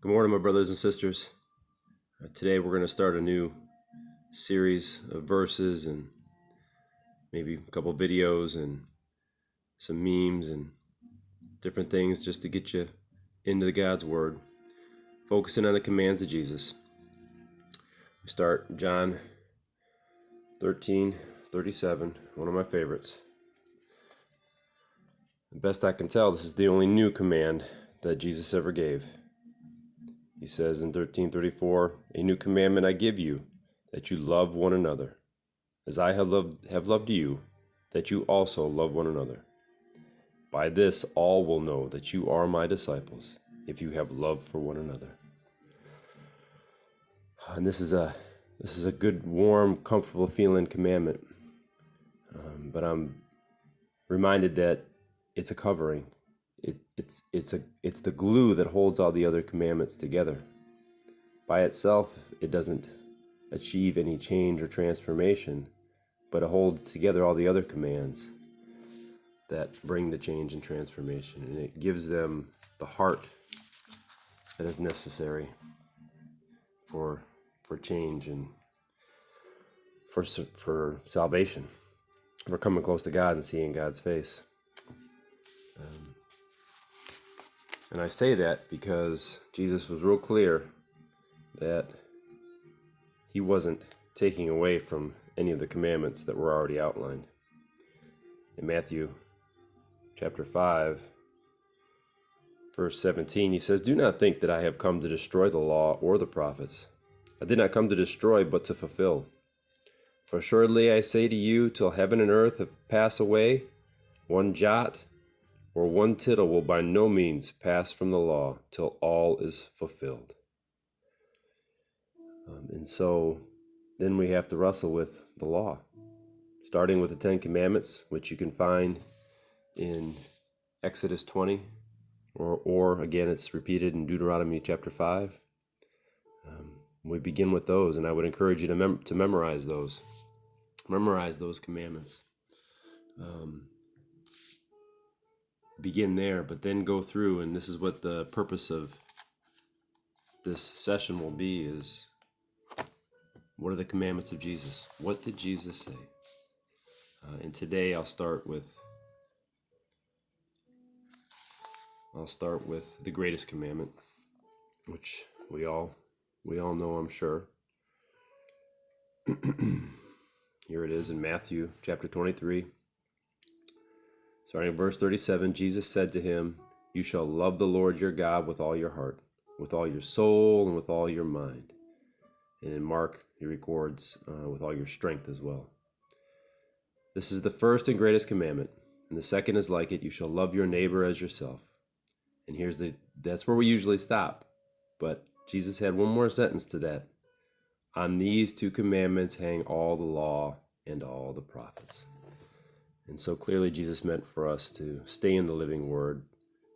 Good morning, my brothers and sisters. Today we're going to start a new series of verses and maybe a couple videos and some memes and different things just to get you into God's Word, focusing on the commands of Jesus. We start John 13:37, one of my favorites. The best I can tell, this is the only new command that Jesus ever gave. He says in 13:34, "A new commandment I give you, that you love one another, as I have loved you, that you also love one another. By this all will know that you are my disciples, if you have love for one another." And this is a good, warm, comfortable feeling commandment. But I'm reminded that it's a covering. It's the glue that holds all the other commandments together. By itself, it doesn't achieve any change or transformation, but it holds together all the other commands that bring the change and transformation, and it gives them the heart that is necessary for change and for salvation, for coming close to God and seeing God's face. And I say that because Jesus was real clear that he wasn't taking away from any of the commandments that were already outlined. In Mathew chapter 5, verse 17, he says, "Do not think that I have come to destroy the law or the prophets. I did not come to destroy, but to fulfill. For assuredly I say to you, till heaven and earth have passed away, one jot or one tittle will by no means pass from the law till all is fulfilled." And so then we have to wrestle with the law, starting with the 10 Commandments, which you can find in Exodus 20, or again, it's repeated in Deuteronomy chapter 5. We begin with those, and I would encourage you to memorize those. Memorize those commandments. Begin there, but then go through, and this is what the purpose of this session will be, is what are the commandments of Jesus? What did Jesus say? And today I'll start with the greatest commandment, which we all know, I'm sure. Here it is in Matthew chapter 23. Starting in verse 37, Jesus said to him, "You shall love the Lord your God with all your heart, with all your soul, and with all your mind." And in Mark, he records with all your strength as well. "This is the first and greatest commandment, and the second is like it: you shall love your neighbor as yourself." And that's where we usually stop. But Jesus had one more sentence to that. "On these two commandments hang all the law and all the prophets." And so clearly Jesus meant for us to stay in the living word,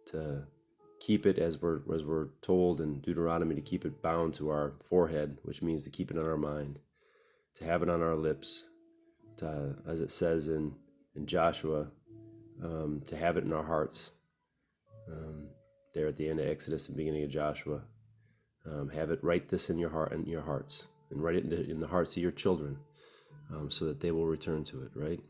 to keep it as we're told in Deuteronomy, to keep it bound to our forehead, which means to keep it on our mind, to have it on our lips, to, as it says in Joshua, to have it in our hearts. There at the end of Exodus and beginning of Joshua, have it, write this in your hearts, and write it in the hearts of your children, so that they will return to it, right?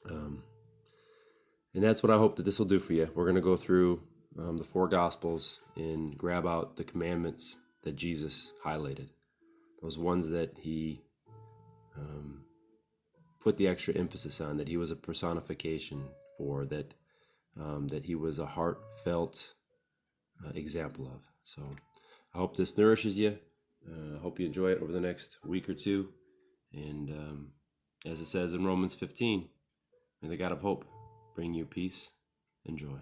And that's what I hope that this will do for you. We're going to go through the 4 Gospels and grab out the commandments that Jesus highlighted, those ones that he put the extra emphasis on, that he was a personification for, that he was a heartfelt example of. So I hope this nourishes you. I hope you enjoy it over the next week or two. And as it says in Romans 15, may the God of hope bring you peace and joy.